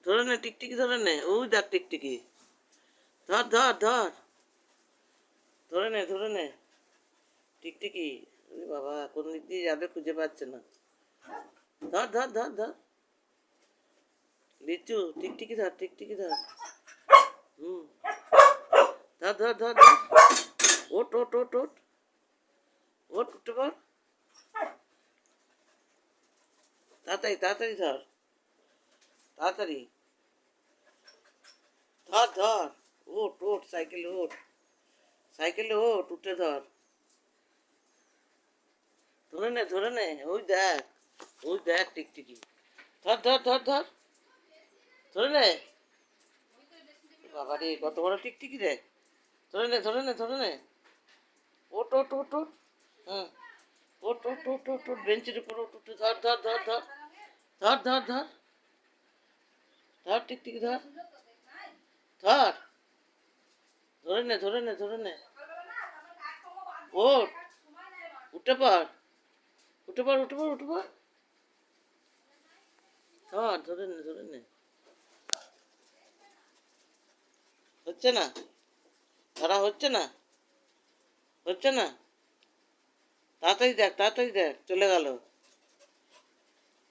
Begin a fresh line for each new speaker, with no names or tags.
ধরে নে, টিকটিকি ধরে নে, ওই দেখ টিকটিকি। ধর ধর ধর, ধরে নে ধরে নে টিকটিকি। বাবা কোন দিক দিয়ে যাবে খুঁজে পাচ্ছে না। ধর ধর ধর ধর, লিচু টিকটিকি ধর, টিকটিকি ধর। হুম, ধর ধর ধর ধর, ওট ওট ওট ওট, ওট উঠতে পার, তাড়াতাড়ি তাড়াতাড়ি ধর, তাড়াতাড়ি ধর ধর, ওট ওট, সাইকেলে ওট, সাইকেলে ওট, উঠে ধর, ধরে নে ধরে নে, ওই দেখ, ওই দেখ টিকটিকি। ধর ধর ধর ধর, ধরে নে। বাবা রে কত বড় টিকটিকি রে, ধরে নে ধরে নে ধরে নে, ওট ওট ওট ওট। হুম, ওট ওট ওট ওট ওট, বেঞ্চের উপর ওট, উঠে ধর ধর ধর ধর, ধর ধর ধর, ধর টিকটিকি ধর, ধর, ধরে নে ধরে নে ধরে নে, ওট, উঠে পড়, উঠে পড় উঠে পড় উঠে পড়, ধর ধরে নে ধরে নে। হচ্ছে না, ধরা হচ্ছে না, হচ্ছে না, তাড়াতাড়ি দেখ চলে গেল।